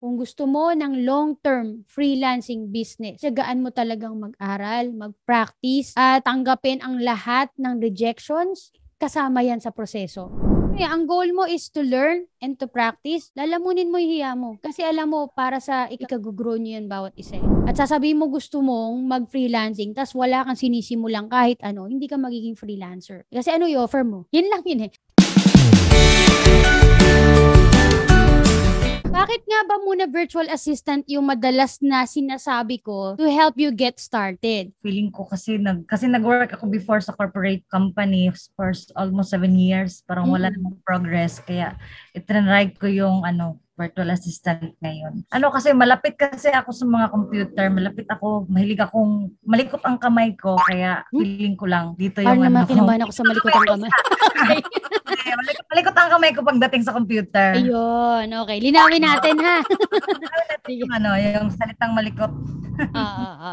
Kung gusto mo ng long-term freelancing business, tiyagaan mo talagang mag-aral, mag-practice, at tanggapin ang lahat ng rejections, kasama yan sa proseso. Ang goal mo is to learn and to practice. Lalamunin mo yung hiya mo. Kasi alam mo, para sa ikagugrow nyo yan bawat isa. At sasabihin mo gusto mong mag-freelancing, tas wala kang sinisimulang kahit ano, hindi ka magiging freelancer. Kasi ano i-offer mo? Yun lang yun eh. Bakit nga ba muna virtual assistant yung madalas na sinasabi ko to help you get started? Feeling ko kasi nag-work ako before sa corporate company for almost 7 years. Parang wala namang progress. Kaya itrinry ko yung virtual assistant ngayon. Kasi malapit kasi ako sa mga computer, malikot ang kamay ko, kaya feeling ko lang dito yung naman kinabahan ako sa malikot ang kamay. Malikot ang kamay ko pagdating sa computer. Ayun, okay. Linawin natin ha. Yung salitang malikot.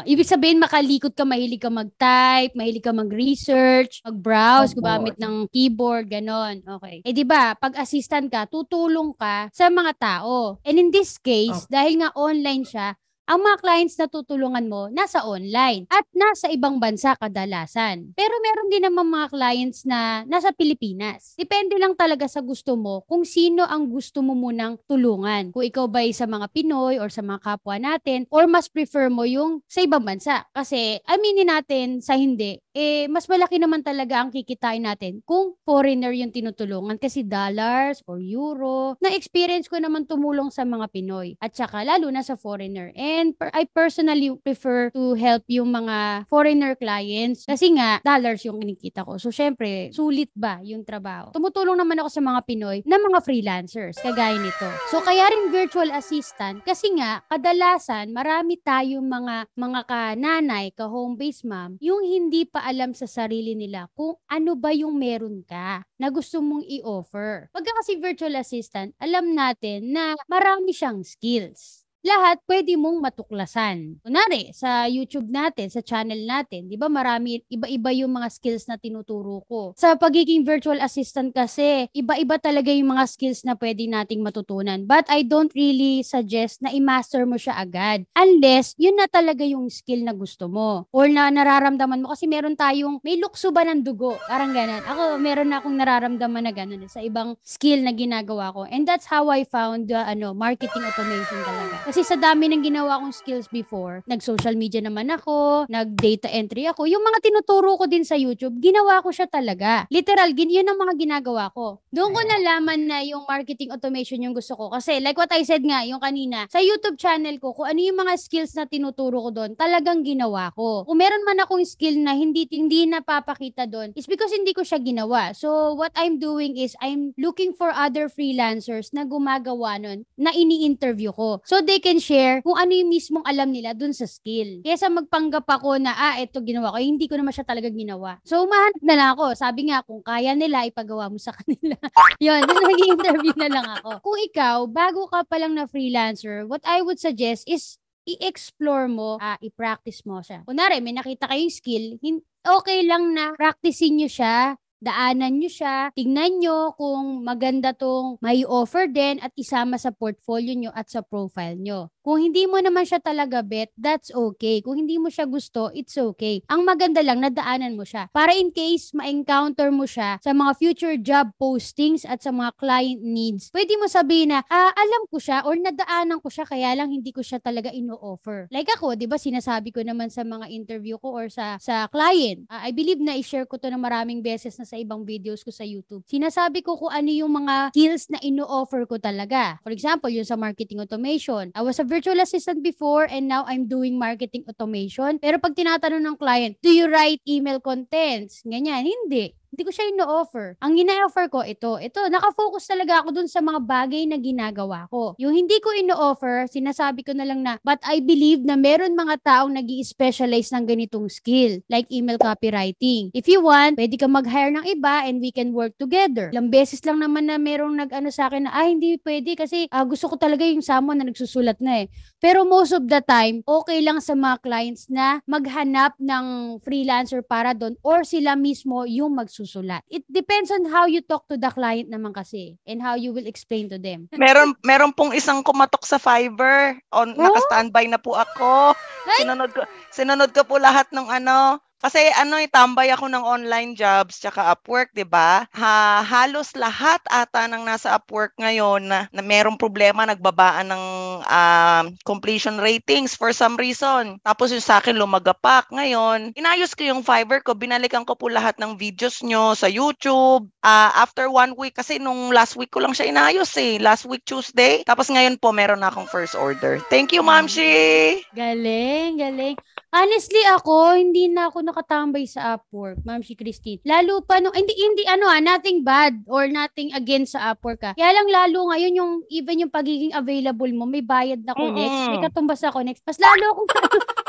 Ibig sabihin makalikot ka, mahilig ka mag-type, mahilig ka mag-research, mag-browse, gumamit ng keyboard, ganon. Okay. Di ba, pag assistant ka, tutulong ka sa mga tao. And in this case, dahil nga online siya, ang mga clients na tutulungan mo nasa online at nasa ibang bansa kadalasan. Pero meron din naman mga clients na nasa Pilipinas. Depende lang talaga sa gusto mo kung sino ang gusto mo munang tulungan. Kung ikaw ba ay sa mga Pinoy or sa mga kapwa natin or mas prefer mo yung sa ibang bansa. Kasi aminin natin sa hindi, mas malaki naman talaga ang kikitain natin kung foreigner yung tinutulungan kasi dollars or euro. Na-experience ko naman tumulong sa mga Pinoy at saka lalo na sa foreigner. And I personally prefer to help yung mga foreigner clients kasi nga dollars yung kinikita ko. So syempre, sulit ba yung trabaho? Tumutulong naman ako sa mga Pinoy na mga freelancers kagaya nito. So kaya rin virtual assistant kasi nga kadalasan marami tayong mga kananay, ka-home-based mom, yung hindi pa alam sa sarili nila kung ano ba yung meron ka na gusto mong i-offer. Pagka kasi virtual assistant, alam natin na marami siyang skills. Lahat pwede mong matuklasan. Kunwari, sa YouTube natin, sa channel natin, di ba marami, iba-iba yung mga skills na tinuturo ko. Sa pagiging virtual assistant kasi, iba-iba talaga yung mga skills na pwede nating matutunan. But I don't really suggest na i-master mo siya agad. Unless, yun na talaga yung skill na gusto mo. Or na nararamdaman mo. Kasi meron tayong, may lukso ba ng dugo? Parang ganun. Ako, meron na akong nararamdaman na ganun sa ibang skill na ginagawa ko. And that's how I found marketing automation talaga. Kasi sa dami ng ginawa kong skills before, nag-social media naman ako, nag-data entry ako, yung mga tinuturo ko din sa YouTube, ginawa ko siya talaga. Literal, yun ang mga ginagawa ko. Doon ko nalaman na yung marketing automation yung gusto ko. Kasi like what I said nga, yung kanina, sa YouTube channel ko, kung ano yung mga skills na tinuturo ko doon, talagang ginawa ko. Kung meron man akong skill na hindi napapakita doon, is because hindi ko siya ginawa. So, what I'm doing is, I'm looking for other freelancers na gumagawa nun, na ini-interview ko. So, they can share kung ano yung mismong alam nila dun sa skill. Kesa magpanggap ako na, ito ginawa ko, hindi ko naman siya talaga ginawa. So, umahanap na lang ako. Sabi nga, kung kaya nila, ipagawa mo sa kanila. Yun, nag-interview na lang ako. Kung ikaw, bago ka pa lang na freelancer, what I would suggest is, i-explore mo, i-practice mo siya. Kunwari, may nakita kayong skill, okay lang na practicein nyo siya, daanan nyo siya, tignan nyo kung maganda tong may offer din at isama sa portfolio nyo at sa profile nyo. Kung hindi mo naman siya talaga bet, that's okay. Kung hindi mo siya gusto, it's okay. Ang maganda lang, nadaanan mo siya. Para in case ma-encounter mo siya sa mga future job postings at sa mga client needs, pwede mo sabihin na, alam ko siya or nadaanan ko siya, kaya lang hindi ko siya talaga ino-offer. Like ako, di ba, sinasabi ko naman sa mga interview ko or sa client. I believe na i-share ko to na maraming beses na sa ibang videos ko sa YouTube. Sinasabi ko kung ano yung mga skills na ino-offer ko talaga. For example, yung sa marketing automation. I was a virtual assistant before and now I'm doing marketing automation. Pero pag tinatanong ng client, do you write email contents? Ganyan, hindi. Hindi ko siya ino-offer. Ang ina-offer ko, ito, nakafocus talaga ako dun sa mga bagay na ginagawa ko. Yung hindi ko ino-offer, sinasabi ko na lang na, but I believe na meron mga taong nag-i-specialize ng ganitong skill, like email copywriting. If you want, pwede ka mag-hire ng iba and we can work together. Ilang beses lang naman na merong nag-ano sa akin na, hindi pwede kasi gusto ko talaga yung someone na nagsusulat na eh. Pero most of the time, okay lang sa mga clients na maghanap ng freelancer para doon or sila mismo yung magsusulat. magsusulat. It depends on how you talk to the client naman kasi and how you will explain to them. Meron pong isang kumatok sa Fiverr. Naka-standby na po ako. Sinunod ko po lahat ng kasi tambay ako ng online jobs tsaka Upwork, 'di ba? Halos lahat ata ng nasa Upwork ngayon na merong problema, nagbabaan ng completion ratings for some reason. Tapos yung sa akin lumagapak. Ngayon, inayos ko yung Fiverr ko, binalikan ko po lahat ng videos nyo sa YouTube. After 1 week, kasi nung last week ko lang siya inayos last week Tuesday. Tapos ngayon po meron na akong first order. Thank you, Ma'am Shi! Galing. Honestly ako, hindi na ako nakatambay sa Upwork, Ma'am si Christine. Lalo pa hindi nothing bad or nothing against sa Upwork. Kaya lang lalo ngayon even yung pagiging available mo, may bayad na connects, may katumbas na connects. Mas lalo akong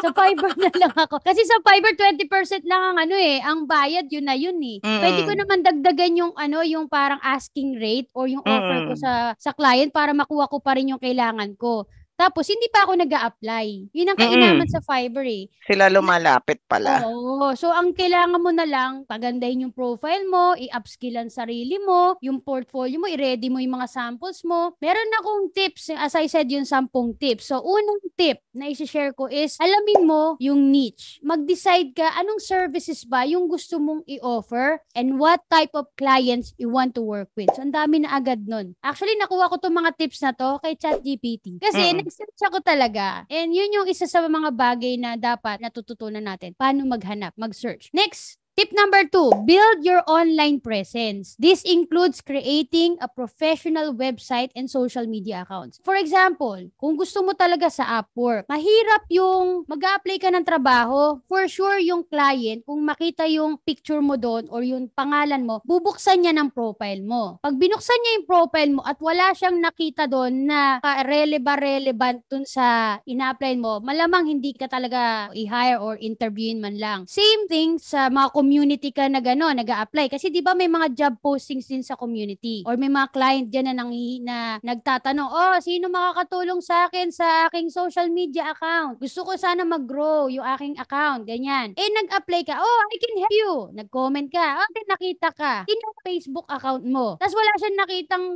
sa Fiverr na lang ako. Kasi sa Fiverr 20% lang ang ang bayad, yun na yun eh. Pwede ko naman dagdagan yung parang asking rate or yung offer ko sa client para makuha ko pa rin yung kailangan ko. Tapos, hindi pa ako nag-a-apply. Yun ang kainaman sa Fiverr eh. Sila lumalapit pala. Oo. So, ang kailangan mo na lang, pagandahin yung profile mo, i-upskill ang sarili mo, yung portfolio mo, i-ready mo yung mga samples mo. Meron akong tips, as I said, yung 10 tips. So, unang tip na isi-share ko is, alamin mo yung niche. Mag-decide ka, anong services ba yung gusto mong i-offer and what type of clients you want to work with. So, ang dami na agad nun. Actually, nakuha ko itong mga tips na to kay ChatGPT. Kasi, nag-search ako talaga. And yun yung isa sa mga bagay na dapat natututunan natin. Paano maghanap, mag-search. Next, tip number 2, build your online presence. This includes creating a professional website and social media accounts. For example, kung gusto mo talaga sa Upwork, mahirap yung mag-a-apply ka ng trabaho. For sure, yung client, kung makita yung picture mo doon or yung pangalan mo, bubuksan niya ng profile mo. Pag binuksan niya yung profile mo at wala siyang nakita doon na relevant dun sa ina-apply mo, malamang hindi ka talaga i-hire or interviewin man lang. Same thing sa mga community ka na nag-a-apply. Kasi di ba may mga job postings din sa community or may mga client dyan na nagtatanong, sino makakatulong sa akin sa aking social media account? Gusto ko sana mag-grow yung aking account. Ganyan. Nag-apply ka, I can help you. Nag-comment ka, nakita ka. Yung Facebook account mo. Tapos wala siyang nakitang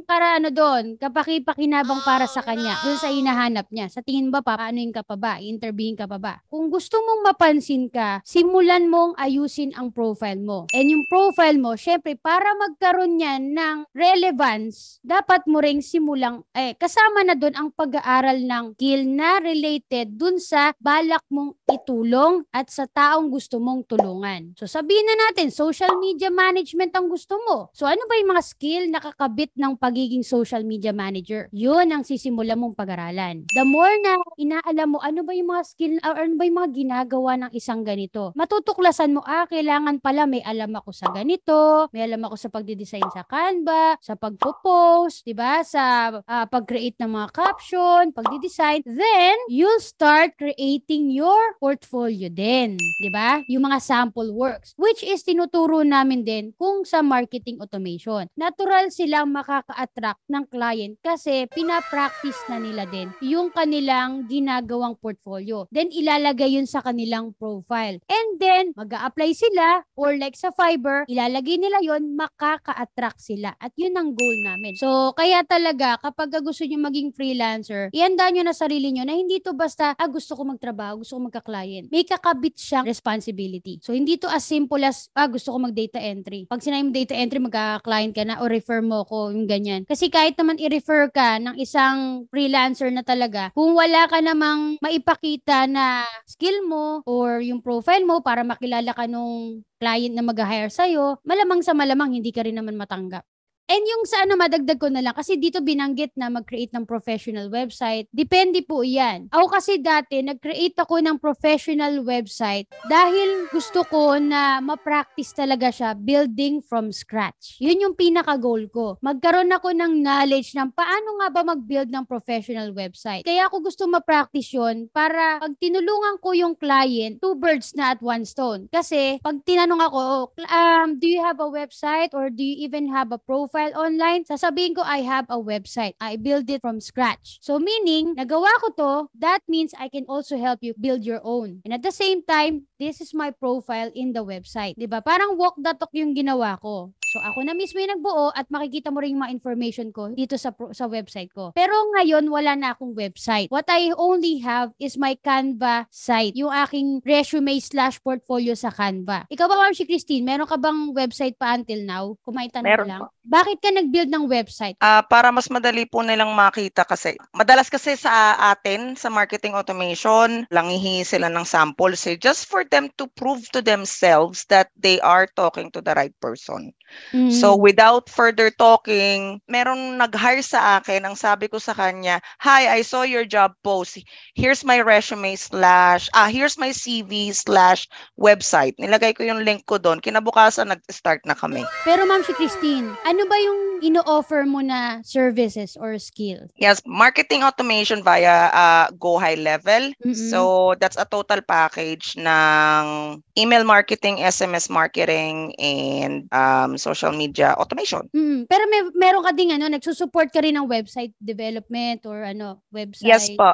doon, kapaki-pakinabang para sa kanya. Doon sa hinahanap niya. Sa tingin ba paano yung ka pa ba? Interviewin ka pa ba? Kung gusto mong mapansin ka, simulan mong ayusin ang profile mo. And yung profile mo, syempre, para magkaroon yan ng relevance, dapat mo ring simulang, kasama na doon ang pag-aaral ng skill na related dun sa balak mong itulong at sa taong gusto mong tulungan. So, sabihin na natin, social media management ang gusto mo. So, ano ba yung mga skill na kakabit ng pagiging social media manager? Yun ang sisimulan mong pag-aralan. The more na inaalam mo, ano ba yung mga skill or ano ba yung mga ginagawa ng isang ganito, matutuklasan mo, kailangan pala may alam ako sa ganito, may alam ako sa pagdidesign sa Canva, sa pagpo-post, diba? Sa pag-create ng mga caption, pagdidesign. Then, you'll start creating your portfolio din. Diba? Yung mga sample works, which is tinuturo namin din kung sa marketing automation. Natural silang makaka-attract ng client kasi pinapractice na nila din yung kanilang ginagawang portfolio. Then, ilalagay yun sa kanilang profile. And then, mag-a-apply sila or like sa Fiverr, ilalagay nila yon, makaka-attract sila. At yun ang goal namin. So, kaya talaga, kapag gusto nyo maging freelancer, ihanda nyo na sarili nyo na hindi to basta, gusto ko magtrabaho, gusto ko magka-client. May kakabit siyang responsibility. So, hindi to as simple as, gusto ko mag-data entry. Pag sinayang data entry, magka-client ka na o refer mo ko, yung ganyan. Kasi kahit naman i-refer ka ng isang freelancer na talaga, kung wala ka namang maipakita na skill mo or yung profile mo para makilala ka nung client na mag-hire sa'yo, malamang sa malamang hindi ka rin naman matanggap. And yung sa madagdag ko na lang, kasi dito binanggit na mag-create ng professional website, depende po yan. Ako kasi dati, nag-create ako ng professional website dahil gusto ko na ma-practice talaga siya building from scratch. Yun yung pinaka-goal ko. Magkaroon ako ng knowledge ng paano nga ba mag-build ng professional website. Kaya ako gusto ma-practice yun para pag tinulungan ko yung client, 2 birds na at 1 stone. Kasi pag tinanong ako, do you have a website or do you even have a profile? profile online, sasabihin ko, I have a website. I build it from scratch. So meaning, nagawa ko to, that means I can also help you build your own. And at the same time, this is my profile in the website. Diba? Parang walk the talk yung ginawa ko. So ako na mismo yung nagbuo at makikita mo rin yung mga information ko dito sa website ko. Pero ngayon, wala na akong website. What I only have is my Canva site. Yung aking resume/portfolio sa Canva. Ikaw ba, Ma'am si Christine, meron ka bang website pa until now? Kung may tanong Meron lang. po. Bakit ka nag-build ng website? Para mas madali po nilang makita kasi. Madalas kasi sa atin, sa marketing automation, langihingi sila ng samples just for them to prove to themselves that they are talking to the right person. So without further talking, merong nag-hire sa akin, ang sabi ko sa kanya, "Hi, I saw your job post. Here's my resume here's my CV/website." Nilagay ko yung link ko doon. Kinabukasan, nag-start na kami. Pero Ma'am si Christine, ano ba yung ino-offer mo na services or skill? Yes, marketing automation via Go High Level. So that's a total package ng email marketing, SMS marketing, and social media automation. Pero meron ka ding nagsusupport ka rin ng website development or website? Yes po.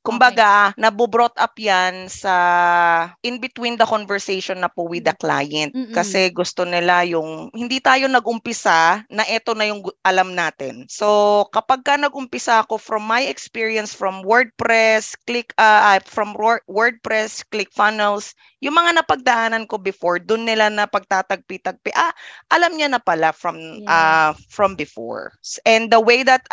Kumbaga, nabu-brought up yan sa in between the conversation na po with the client. Kasi gusto nila yung, hindi tayo nag-umpisa na eto na yung alam natin. So, kapag ka nag-umpisa ako from my experience from WordPress, ClickFunnels, yung mga napagdaanan ko before, dun nila na pagtatagpi-tagpi, alam niya na pala from before. And the way that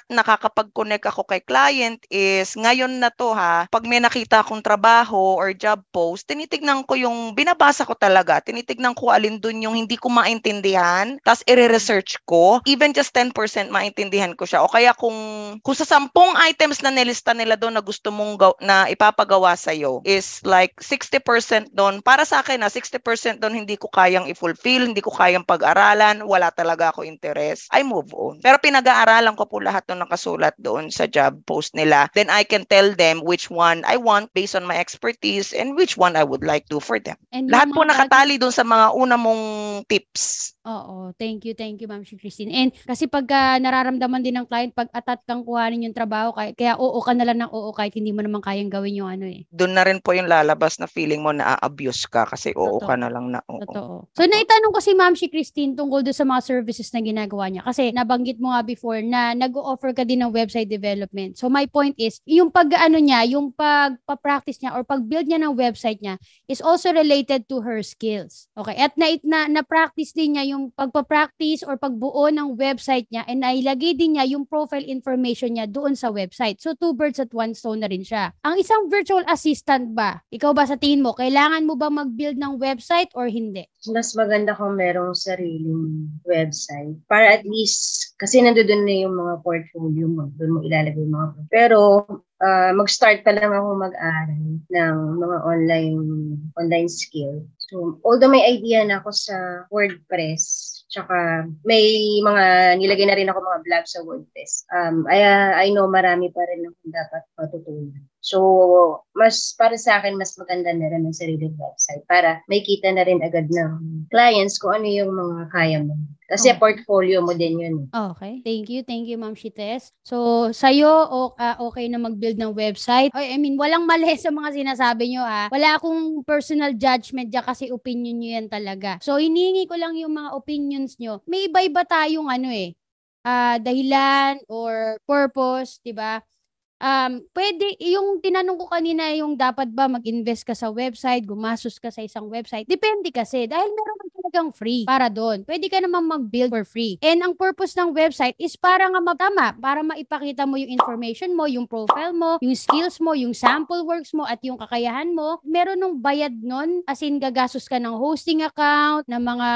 nakakapag-connect ako kay client is ngayon na to pag may nakita akong trabaho or job post, tinitignan ko yung binabasa ko talaga, tinitignan ko alin dun yung hindi ko maintindihan, tapos i-research ko, even just 10% maintindihan ko siya. O kaya kung sa 10 items na nilista nila doon na gusto mong na ipapagawa sa'yo is like 60% doon, para sa akin 60% doon hindi ko kayang i-fulfill, hindi ko kayang pag-aralan, wala talaga ako interest, I move on. Pero pinag-aaralan ko po lahat ng nakasulat doon sa job post nila. Then I can tell them which one I want based on my expertise and which one I would like to for them. And lahat po nakatali doon sa mga una mong tips. Oo, thank you Ma'am si Christine. And kasi pagka nararamdaman din ng client, pag atat kang kuhanin yung trabaho, kaya oo ka na lang ng oo kahit hindi mo naman kayang gawin yung Doon na rin po yung lalabas na feeling mo na a-abuse ka kasi oo ka na lang na oo. Totoo. So naitanong ko si Ma'am si Christine tungkol doon sa mga services na ginagawa niya. Kasi nabanggit mo nga before na nag-o-offer ka din ng website development. So my point is, yung yung pagpa-practice niya or pag-build niya ng website niya is also related to her skills. Okay? At na-practice din niya yung pagpa-practice or pagbuo ng website niya and nailagay din niya yung profile information niya doon sa website. So, 2 birds at 1 stone na rin siya. Ang isang virtual assistant ba, ikaw ba sa tingin mo, kailangan mo ba mag-build ng website or hindi? Mas maganda kung merong sariling website. Para at least, kasi nandoon na yung mga portfolio mo, doon mo ilalagay yung mga. Pero, mag-start pa lang ako mag-aral ng mga online skill. So, although may idea na ako sa WordPress, tsaka may mga nilagay na rin ako mga blog sa WordPress. I know marami pa rin akong dapat matutunan. So, para sa akin, mas maganda na rin ang sariling website para may kita na rin agad ng clients kung ano yung mga kaya mo. Kasi portfolio mo din yun. Okay. Thank you, Ma'am Shites. So, sa'yo, okay na mag-build ng website. Walang mali sa mga sinasabi nyo, Wala akong personal judgment dyan kasi opinion nyo yan talaga. So, hinihingi ko lang yung mga opinions nyo. May iba-iba tayong dahilan or purpose, diba? Pwede, yung tinanong ko kanina yung dapat ba mag-invest ka sa website, gumastos ka sa isang website. Depende kasi dahil meron ka talagang free para doon. Pwede ka naman mag-build for free. And ang purpose ng website is para nga para maipakita mo yung information mo, yung profile mo, yung skills mo, yung sample works mo, at yung kakayahan mo. Meron nung bayad nun, as in gagastos ka ng hosting account, ng mga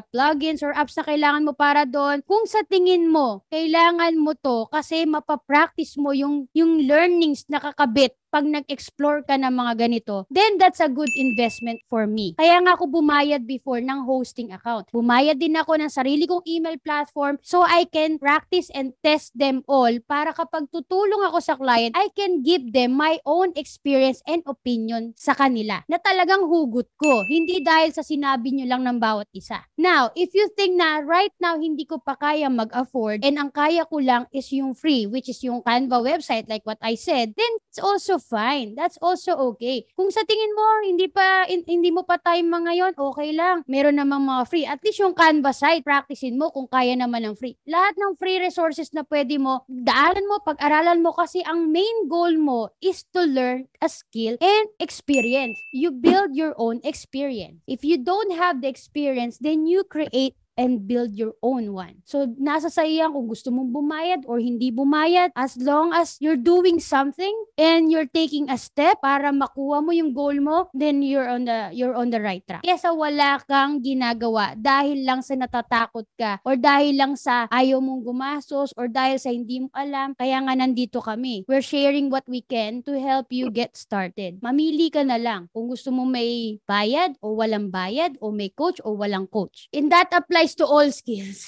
plugins or apps na kailangan mo para doon. Kung sa tingin mo, kailangan mo to kasi mapapractice mo yung learnings na kakabit pag nag-explore ka ng mga ganito, then that's a good investment for me. Kaya nga ako bumayad before ng hosting account. Bumayad din ako ng sarili kong email platform so I can practice and test them all para kapag tutulong ako sa client, I can give them my own experience and opinion sa kanila na talagang hugot ko. Hindi dahil sa sinabi nyo lang ng bawat isa. Now, if you think na right now hindi ko pa kaya mag-afford and ang kaya ko lang is yung free, which is yung Canva website like what I said, then it's also fine. That's also okay. Kung sa tingin mo hindi mo pa time ngayon, okay lang. Meron namang mga free. At least yung Canva site, practicein mo kung kaya naman ng free. Lahat ng free resources na pwede mo, daanan mo, pag-aralan mo kasi ang main goal mo is to learn a skill and experience. You build your own experience. If you don't have the experience, then you create and build your own one. So, nasa sa'yo yan kung gusto mong bumayad or hindi bumayad. As long as you're doing something and you're taking a step para makuha mo yung goal mo, then you're on the right track. Kesa wala kang ginagawa dahil lang sa natatakot ka or dahil lang sa ayaw mong gumastos or dahil sa hindi mo alam. Kaya nga nandito kami. We're sharing what we can to help you get started. Mamili ka na lang kung gusto mo may bayad o walang bayad o may coach o walang coach. And that applies to all skills.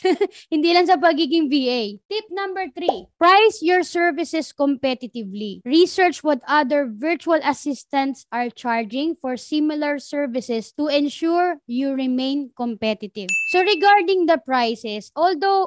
Hindi lang sa pagiging VA. Tip number 3, price your services competitively. Research what other virtual assistants are charging for similar services to ensure you remain competitive. So regarding the prices, although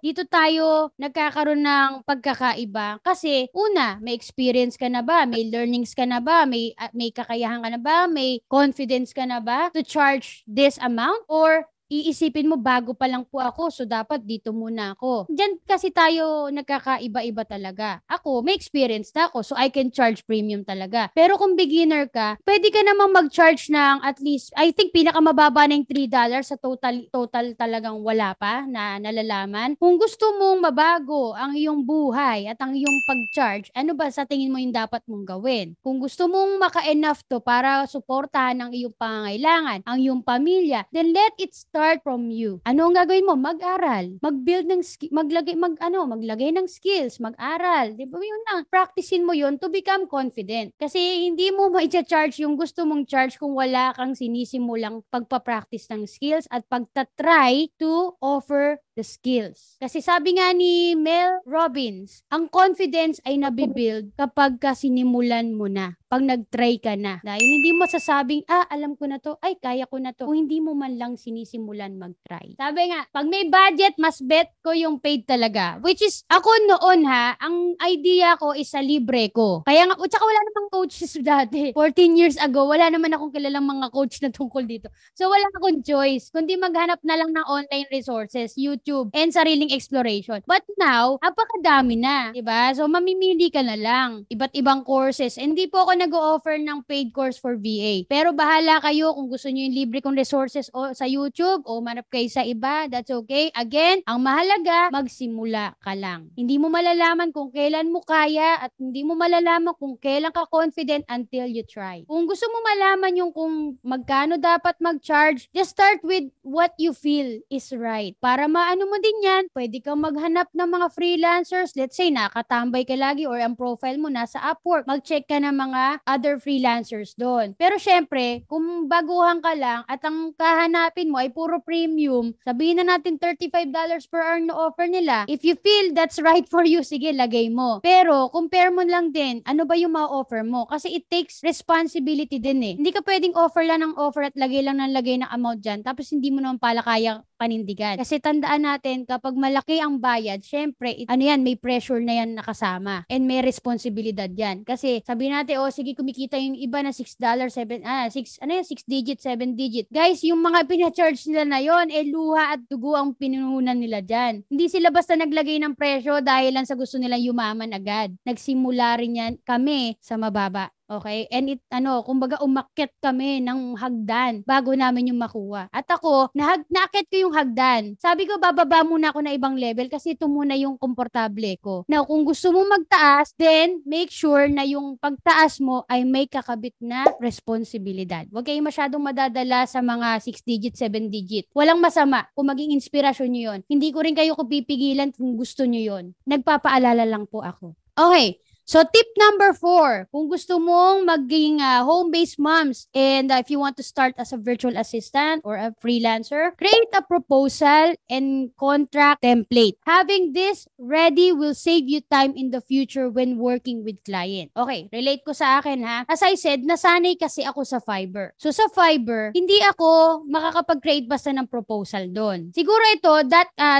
dito tayo nagkakaroon ng pagkakaiba kasi una, may experience ka na ba? May learnings ka na ba? May kakayahan ka na ba? May confidence ka na ba to charge this amount? Or iisipin mo bago pa lang po ako so dapat dito muna ako. Diyan kasi tayo nagkakaiba-iba talaga. Ako, may experience na ako so I can charge premium talaga. Pero kung beginner ka, pwede ka namang mag-charge ng at least, I think pinakamababa na yung $3 sa total talagang wala pa na nalalaman. Kung gusto mong mabago ang iyong buhay at ang iyong pag-charge, ano ba sa tingin mo yung dapat mong gawin? Kung gusto mong maka-enough to para suportahan ang iyong pangangailangan, ang iyong pamilya, then let it start from you. Ano ang gagawin mo? Mag-aral. Mag-build ng maglagay ng skills, mag-aral. Di ba yun lang? Practicein mo yun to become confident. Kasi hindi mo ma-charge yung gusto mong charge kung wala kang sinisimulang pagpa-practice ng skills at pagtatry to offer the skills. Kasi sabi nga ni Mel Robbins, ang confidence ay nabibuild kapag sinimulan mo na. Pag nag-try ka na. Dahil hindi mo sasabing, alam ko na to, ay kaya ko na to. Kung hindi mo man lang sinisimulan mag-try. Sabi nga, pag may budget, mas bet ko yung paid talaga. Which is, ako noon ang idea ko is sa libre ko. Kaya nga, tsaka wala namang coaches dati. 14 years ago, wala naman akong kilalang mga coach na tungkol dito. So, wala akong choice. Kundi maghanap na lang ng online resources, YouTube, and sariling exploration. But now, apakadami na. Diba? So, mamimili ka na lang. Iba't ibang courses. Hindi po ako nag-o-offer ng paid course for VA. Pero bahala kayo kung gusto niyo yung libre kong resources o sa YouTube o manap kayo sa iba, that's okay. Again, ang mahalaga, magsimula ka lang. Hindi mo malalaman kung kailan mo kaya at hindi mo malalaman kung kailan ka confident until you try. Kung gusto mo malaman yung kung magkano dapat mag-charge, just start with what you feel is right. Para maano mo din yan, pwede kang maghanap ng mga freelancers. Let's say, nakatambay ka lagi or ang profile mo nasa Upwork. Mag-check ka ng mga other freelancers doon. Pero syempre, kung baguhan ka lang at ang kahanapin mo ay puro premium, sabihin na natin $35 per hour na offer nila. If you feel that's right for you, sige, lagay mo. Pero, compare mo lang din, ano ba yung ma-offer mo? Kasi it takes responsibility din eh. Hindi ka pwedeng offer lang ng offer at lagay lang ng amount dyan, tapos hindi mo naman pala kaya panindigan. Kasi tandaan natin, kapag malaki ang bayad, syempre, may pressure na yan nakasama. And may responsibilidad yan. Kasi, sabihin natin, sige, kumikita yung iba na $6, 6 digit, 7 digit. Guys, yung mga pina-charge nila na yon, luha at dugo ang pinuhunan nila dyan. Hindi sila basta naglagay ng presyo dahil lang sa gusto nilang yumaman agad. Nagsimula rin yan kami sa mababa. Okay? And kumbaga umakyat kami ng hagdan bago namin yung makuha. At ako, naakyat ko yung hagdan. Sabi ko, bababa muna ako na ibang level kasi ito muna yung komportable ko. Now, kung gusto mo magtaas, then make sure na yung pagtaas mo ay may kakabit na responsibilidad. Huwag kayo masyadong madadala sa mga 6 digit, 7 digit. Walang masama kung maging inspirasyon nyo yun. Hindi ko rin kayo pipigilan kung gusto nyo yun. Nagpapaalala lang po ako. Okay. So, tip number 4, kung gusto mong maging home-based moms and if you want to start as a virtual assistant or a freelancer, create a proposal and contract template. Having this ready will save you time in the future when working with client. Okay, relate ko sa akin ha. As I said, nasanay kasi ako sa Fiverr. So, sa Fiverr, hindi ako makakapag-create basta ng proposal doon. Siguro ito,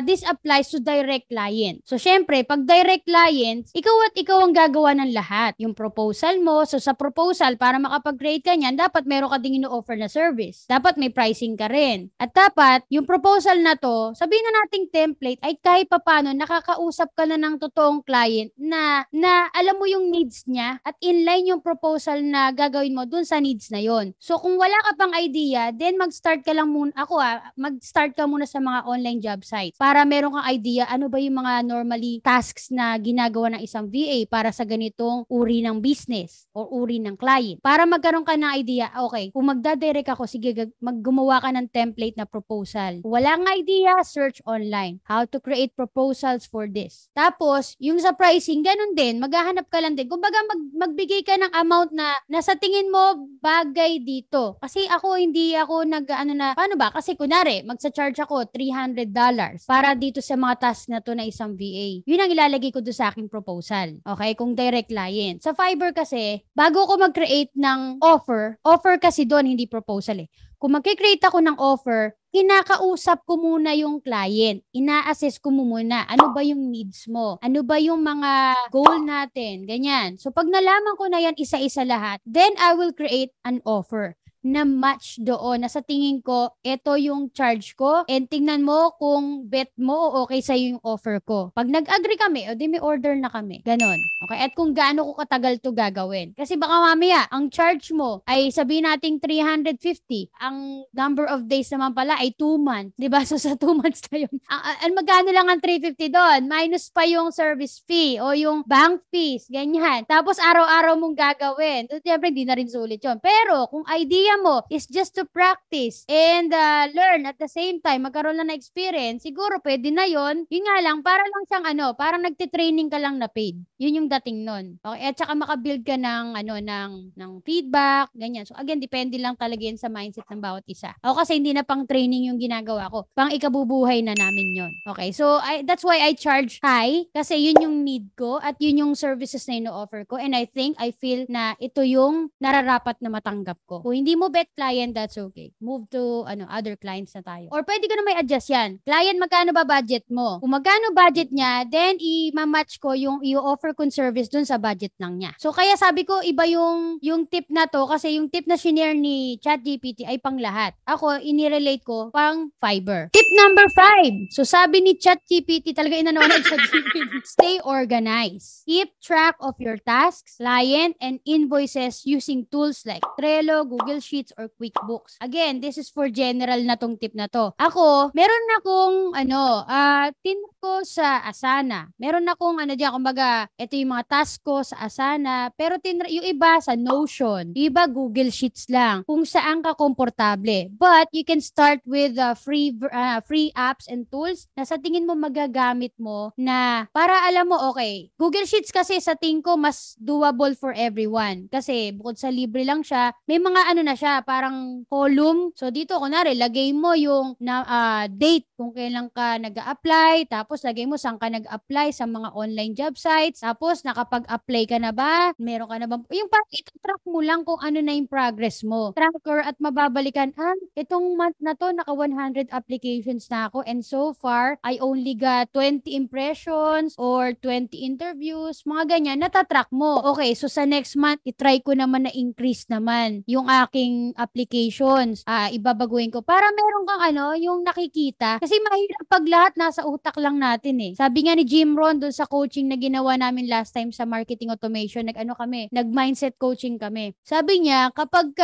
this applies to direct client. So, syempre, pag direct clients, ikaw ang gagawa ng lahat. Yung proposal mo, so sa proposal, para makapag-create ka niyan, dapat meron ka ding ino-offer na service. Dapat may pricing ka rin. At dapat, yung proposal na to, sabihin na nating template, ay kahit papano, nakakausap ka na ng totoong client na alam mo yung needs niya at inline yung proposal na gagawin mo dun sa needs na yon. So, kung wala ka pang idea, then mag-start ka lang muna, mag-start ka muna sa mga online job sites para meron kang idea ano ba yung mga normally tasks na ginagawa ng isang VA para sa ganitong uri ng business or uri ng client. Para magkaroon ka ng idea, okay, kung magdadirect ako, sige, maggumawa ka ng template na proposal. Walang idea, search online. How to create proposals for this. Tapos, yung sa pricing, ganun din, maghahanap ka lang din. Kumbaga, magbigay ka ng amount na sa tingin mo bagay dito. Kasi hindi ako paano ba? Kasi kunwari, magsa-charge ako $300 para dito sa mga task na to na isang VA. Yun ang ilalagay ko doon sa aking proposal. Okay? Kung direct client. Sa Fiverr kasi, bago ko mag-create ng offer kasi doon, hindi proposal eh. Kung mag-create ako ng offer, kinakausap ko muna yung client. Ina-assess ko muna. Ano ba yung needs mo? Ano ba yung mga goal natin? Ganyan. So, pag nalaman ko na yan isa-isa lahat, then I will create an offer na match doon, na sa tingin ko, ito yung charge ko, and tingnan mo kung bet mo o okay sa'yo yung offer ko. Pag nag-agree kami, o di may order na kami. Ganon. Okay? At kung gaano ko katagal to gagawin. Kasi baka mamaya, ang charge mo ay sabihin nating 350. Ang number of days naman pala ay 2 months. Diba? So sa 2 months na yun. Magkano lang ang 350 doon? Minus pa yung service fee o yung bank fees. Ganyan. Tapos araw-araw mong gagawin. So, siyempre, hindi na rin sulit yun. Pero kung idea mo is just to practice and learn at the same time, magkaroon lang na experience, siguro pwede na yon. Yun nga lang, para lang siyang parang nagtitraining ka lang na paid. Yun yung dating nun. Okay? At saka makabuild ka ng feedback, ganyan. So again, depende lang talaga yan sa mindset ng bawat isa. Ako kasi hindi na pang training yung ginagawa ko. Pang ikabubuhay na namin yon. Okay? So that's why I charge high kasi yun yung need ko at yun yung services na ino-offer ko, and I feel na ito yung nararapat na matanggap ko. Kung hindi mo bet client, that's okay. Move to other clients na tayo. Or pwede ko na may adjust yan. Client, magkano ba budget mo? Kung magkano budget niya, then i-match ko yung i-offer kong service dun sa budget lang niya. So kaya sabi ko, iba yung tip na to kasi yung tip na shinare ni ChatGPT ay pang lahat. Ako, inirelate ko pang Fiverr. Tip number 5. So sabi ni ChatGPT, talaga inanaw na ChatGPT, stay organized. Keep track of your tasks, client, and invoices using tools like Trello, Google Sheets, or QuickBooks. Again, this is for general na tong tip na to. Ako, meron akong tinry ko sa Asana. Meron akong diyan, kumbaga, ito yung mga task ko sa Asana, pero yung iba sa Notion, yung iba Google Sheets lang, kung saan ka komportable. But you can start with free apps and tools na sa tingin mo magagamit mo na para alam mo, okay, Google Sheets kasi sa tingin ko mas doable for everyone. Kasi bukod sa libre lang siya, may mga na siya, parang column. So dito, kunwari, lagay mo yung date kung kailan ka nag-a-apply, tapos lagay mo saan ka nag-apply sa mga online job sites, tapos nakapag-apply ka na ba? Meron ka na ba? Yung parang ito-track mo lang kung ano na yung progress mo. Tracker at mababalikan, itong month na to, naka 100 applications na ako, and so far, I only got 20 impressions or 20 interviews, mga ganyan, natatrack mo. Okay, so sa next month, itry ko naman na increase naman yung aking applications. Ibabaguhin ko para meron kang yung nakikita. Kasi mahirap pag lahat nasa utak lang natin eh. Sabi nga ni Jim Rohn doon sa coaching na ginawa namin last time sa marketing automation, nag-mindset coaching kami. Sabi niya, kapag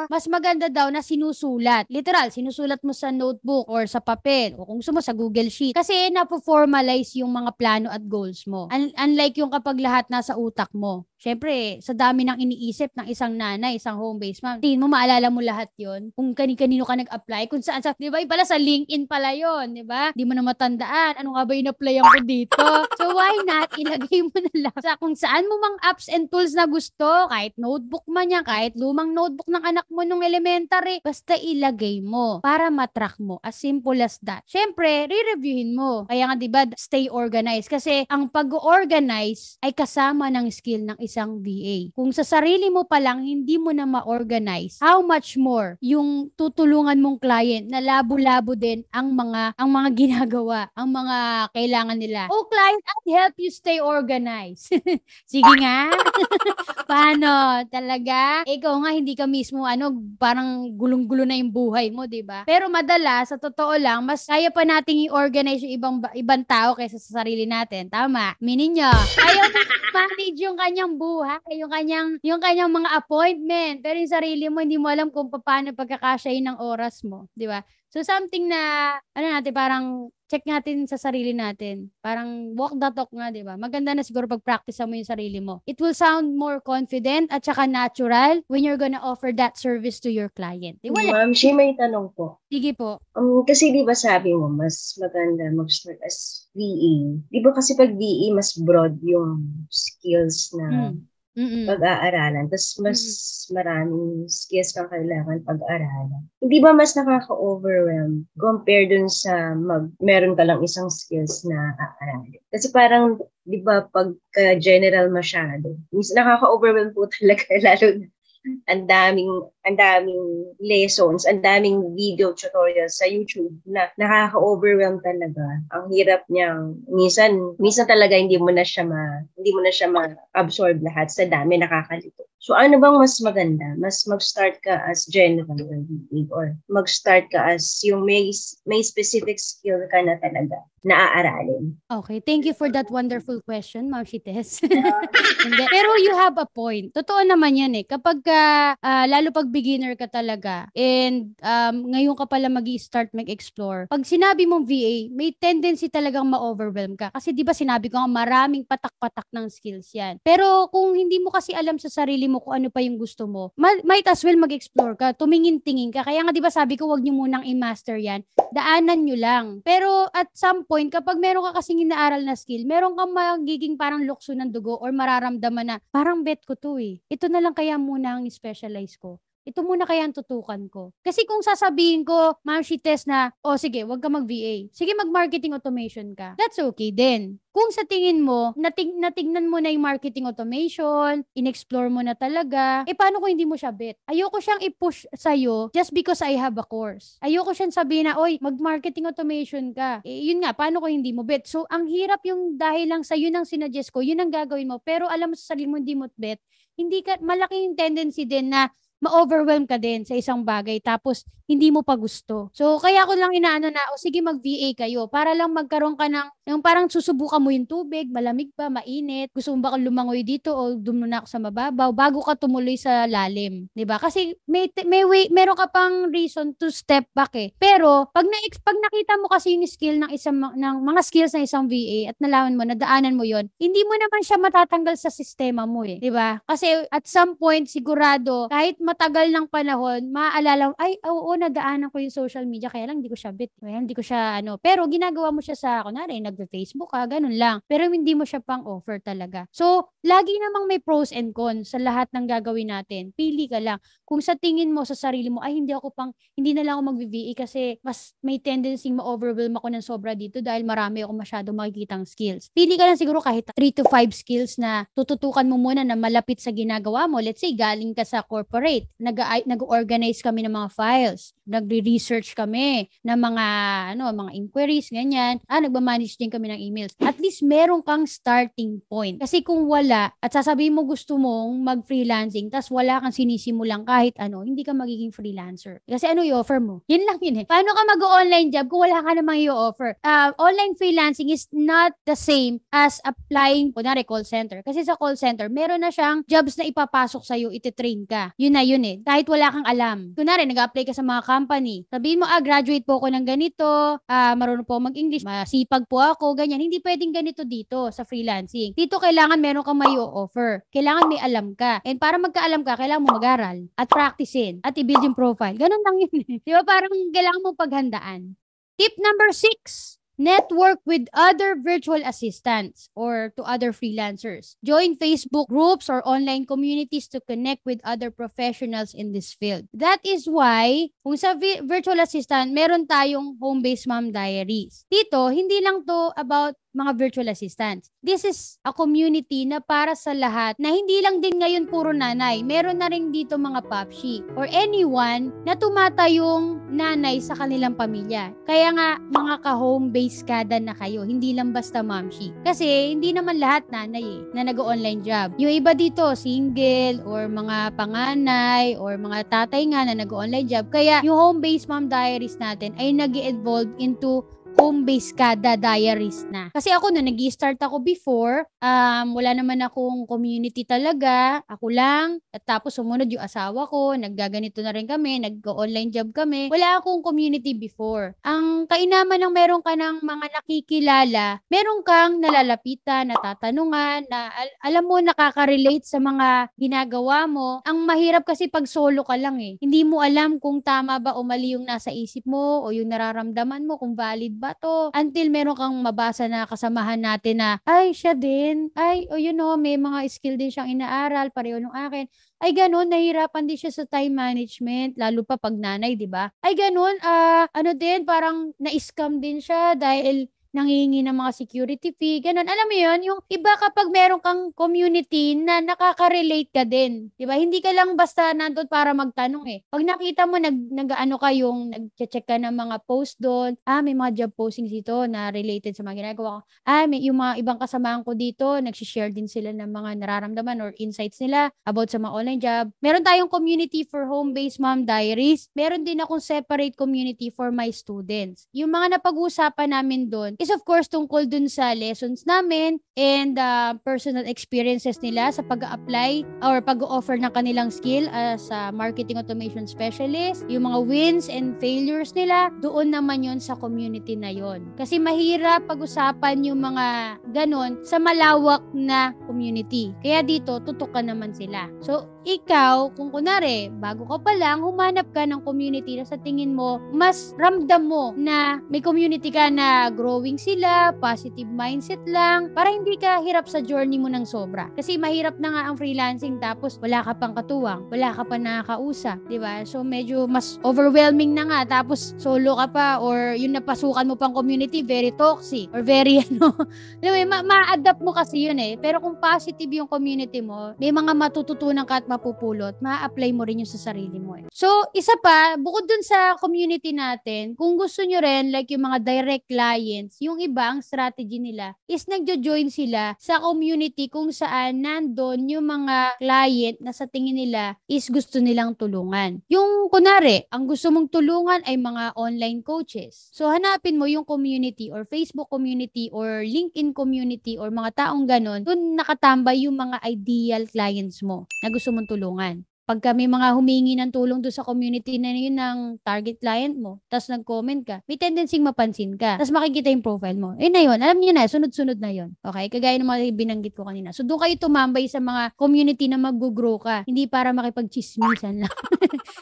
mas maganda daw na sinusulat. Literal, sinusulat mo sa notebook or sa papel o kung gusto mo sa Google Sheet. Kasi na-formalize yung mga plano at goals mo. Unlike yung kapag lahat nasa utak mo. Syempre, sa dami ng iniisip ng isang nanay, isang home-based mom, tingin mo maalala mo lahat yon kung kanino ka nag-apply, kung saan sa, di ba, pala sa LinkedIn pala yon, di ba? Di mo na matandaan, ano nga ba in-applyan ko dito? So why not, ilagay mo na lang sa kung saan mo mang apps and tools na gusto, kahit notebook man yan, kahit lumang notebook ng anak mo nung elementary, basta ilagay mo para matrack mo. As simple as that. Syempre, re-reviewin mo. Kaya nga, di ba, stay organized. Kasi ang pag-organize ay kasama ng skill ng isang VA. Kung sa sarili mo pa lang, hindi mo na ma-organize, how much more yung tutulungan mong client na labo-labo din ang mga ginagawa, ang mga kailangan nila. Oh, client, I'll help you stay organized. Sige nga. Paano? Talaga? Ikaw nga, hindi ka mismo, parang gulong-gulo na yung buhay mo, di ba? Pero madalas, sa totoo lang, mas kaya pa nating i-organize yung ibang tao kaysa sa sarili natin. Tama? Meaning nyo, ayaw mo manage yung kanyang buhay, yung kanyang mga appointment. Pero yung sarili mo, hindi mo alam kung paano pagkakasyahin ng oras mo. Di ba? So, something na, parang check natin sa sarili natin. Parang walk the talk nga, di ba? Maganda na siguro pag-practice mo yung sarili mo. It will sound more confident at saka natural when you're gonna offer that service to your client. Di ba? Ma'am, may tanong po. Sige po. Kasi di ba sabi mo, mas maganda mag-start as VA. Di ba kasi pag VA, mas broad yung skills na pag-aaralan. Tapos mas maraming skills kang kailangan pag-aaralan. Hindi ba mas nakaka-overwhelm compare dun sa meron ka lang isang skills na aaralin? Kasi parang, di ba, pagka-general masyado, nakaka-overwhelm po talaga, lalo na ang daming lessons, ang daming video tutorials sa YouTube na nakaka-overwhelm talaga. Ang hirap niyang minsan talaga hindi mo na siya ma-absorb lahat sa dami, nakakalito. So ano bang mas maganda? Mas mag-start ka as general or mag-start ka as yung may specific skill ka na talaga na aaralin? Okay, thank you for that wonderful question, Ma'am Shites. Pero you have a point. Totoo naman yan eh. Kapag lalo pag beginner ka talaga and ngayon ka pala mag-i-start mag-explore, pag sinabi mong VA, may tendency talagang ma-overwhelm ka. Kasi di ba sinabi ko nga maraming patak-patak ng skills yan. Pero kung hindi mo kasi alam sa sarili mo kung ano pa yung gusto mo, might as well mag-explore ka, tumingin-tingin ka. Kaya nga di ba sabi ko wag niyo munang i-master yan, daanan nyo lang. Pero at some point, kapag meron ka kasing inaaral na skill, meron kang magiging parang lukso ng dugo or mararamdaman na parang bet ko to eh. Ito na lang kaya muna ang specialize ko. Ito muna kaya ang tutukan ko. Kasi kung sasabihin ko, Ma'am Shites na, sige, wag ka mag-VA. Sige, mag-marketing automation ka. That's okay din. Kung sa tingin mo, natignan mo na yung marketing automation, in-explore mo na talaga, paano kung hindi mo siya bet? Ayoko siyang i-push sa'yo just because I have a course. Ayoko siyang sabihin na, mag-marketing automation ka. Yun nga, paano kung hindi mo bet? So, ang hirap yung dahil lang sa yun ang sinuggest ko, yun ang gagawin mo. Pero alam mo sa sarili mo, hindi mo bet. Malaki yung tendency din na ma-overwhelm ka din sa isang bagay tapos hindi mo pa gusto. So, kaya ko lang inaano na, sige mag-VA kayo para lang magkaroon ka ng, yung parang susubukan mo yung tubig, malamig ba, mainit, gusto mo ba kang lumangoy dito o dumuna ako sa mababaw bago ka tumuloy sa lalim. 'Di ba? Kasi meron ka pang reason to step back eh. Pero, pag nakita mo kasi yung skill ng mga skills ng isang VA at nalaman mo, nadaanan mo yon, hindi mo naman siya matatanggal sa sistema mo eh. 'Di ba? Kasi at some point, sigurado, kahit matagal ng panahon, maaalala mo, oo, nadaanan ko yung social media, kaya lang hindi ko siya hindi ko siya pero ginagawa mo siya sa, kunwari, nagpe-Facebook ka, ganun lang. Pero hindi mo siya pang offer talaga. So, lagi namang may pros and cons sa lahat ng gagawin natin. Pili ka lang. Kung sa tingin mo sa sarili mo, hindi na lang ako mag-VA kasi mas may tendency ma-overwhelm ako ng sobra dito dahil marami ako masyadong makikitang skills. Pili ka lang siguro kahit 3 to 5 skills na tututukan mo muna na malapit sa ginagawa mo. Let's say, galing ka sa corporate, nag-organize kami ng mga files, nagre-research kami ng mga inquiries, ganyan. Nagmamanage din kami ng emails. At least meron kang starting point. Kasi kung wala, at sasabihin mo gusto mong mag-freelancing, tas wala kang sinisimulang kahit hindi ka magiging freelancer. Kasi i-offer mo? Yun lang yun eh. Paano ka mag-online job kung wala ka namang i-offer? Online freelancing is not the same as applying, kunwari, call center. Kasi sa call center, meron na siyang jobs na ipapasok sa'yo, ititrain ka. Yun na yun eh. Kahit wala kang alam. Kunwari, nag-apply ka sa mga company. Sabihin mo, graduate po ako ng ganito, marunong po mag-English, masipag po ako, ganyan. Hindi pwedeng ganito dito sa freelancing. Dito kailangan meron kang may offer. Kailangan may alam ka. And para magkaalam ka, kailangan mo mag-aral at practicein at i-build yung profile. Ganun lang yun. Di ba? Parang kailangan mo paghandaan. Tip number 6. Network with other virtual assistants or to other freelancers. Join Facebook groups or online communities to connect with other professionals in this field. That is why, kung sa virtual assistant, meron tayong Home-Based Mom Diaries. Dito, hindi lang to about mga virtual assistants. This is a community na para sa lahat na hindi lang din ngayon puro nanay. Meron na rin dito mga papshi or anyone na tumatayong nanay sa kanilang pamilya. Kaya nga, mga ka-home-based kada na kayo. Hindi lang basta momshi. Kasi hindi naman lahat nanay na nag-online job. Yung iba dito, single or mga panganay or mga tatay nga na nag-online job. Kaya yung Home-Based Mom Diaries natin ay nag-evolve into Home-Based Kada Diaries na. Kasi ako na nag-i-start ako before, wala naman akong community talaga. Ako lang. At tapos sumunod yung asawa ko, naggaganito na rin kami, nag-online job kami. Wala akong community before. Ang kainaman ng meron ka ng mga nakikilala, meron kang nalalapitan, natatanungan, na alam mo nakaka-relate sa mga ginagawa mo. Ang mahirap kasi pag solo ka lang eh. Hindi mo alam kung tama ba o mali yung nasa isip mo o yung nararamdaman mo, kung valid ba to, until meron kang mabasa na kasamahan natin na, ay, siya din, ay, may mga skill din siyang inaaral, pareho nung akin. Ay, ganun, nahihirapan din siya sa time management, lalo pa pag nanay, di ba? Ay, ganun, parang na-scam din siya dahil nangihingi ng mga security fee, ganun. Alam mo yun, yung iba kapag meron kang community na nakaka-relate ka din. Diba? Hindi ka lang basta nandun para magtanong eh. Pag nakita mo, nag-check ka ng mga post doon, may mga job postings dito na related sa mga ginagawa ko. May yung mga ibang kasamahan ko dito, nag-share din sila ng mga nararamdaman or insights nila about sa mga online job. Meron tayong community for Home-Based Mom Diaries. Meron din akong separate community for my students. Yung mga napag-uusapan namin doon, is of course tungkol dun sa lessons namin and personal experiences nila sa pag-apply or pag-offer ng kanilang skill as a marketing automation specialist, yung mga wins and failures nila, doon naman yun sa community na yun. Kasi mahirap pag-usapan yung mga ganon sa malawak na community. Kaya dito, tutok ka naman sila. So, ikaw, kung kunwari, bago ka pa lang, humanap ka ng community na sa tingin mo, mas ramdam mo na may community ka na growing sila, positive mindset lang, para hindi ka hirap sa journey mo ng sobra. Kasi mahirap na nga ang freelancing tapos wala ka pang katuwang, wala ka pa nakakausap, di ba? So medyo mas overwhelming na nga, tapos solo ka pa or yung napasukan mo pang community, very toxic or very ma-adapt mo kasi yun eh. Pero kung positive yung community mo, may mga matututunan ka at mapupulot, ma-apply mo rin yung sa sarili mo eh. So, isa pa, bukod dun sa community natin, kung gusto nyo rin, like yung mga direct clients, yung iba, ang strategy nila is nagjo-join sila sa community kung saan nandun yung mga client na sa tingin nila is gusto nilang tulungan. Yung kunwari, ang gusto mong tulungan ay mga online coaches. So, hanapin mo yung community or Facebook community or LinkedIn community or mga taong ganon, dun nakatambay yung mga ideal clients mo na gusto mong tulungan. Pagka may mga humingi ng tulong doon sa community na yun ng target client mo, tapos nag-comment ka, may tendency mapansin ka. Tapos makikita yung profile mo. Na yun, alam niyo na, sunod-sunod na yun. Okay? Kagaya ng mga binanggit ko kanina. So, doon kayo tumambay sa mga community na mag-grow ka. Hindi para makipag-chismisan lang.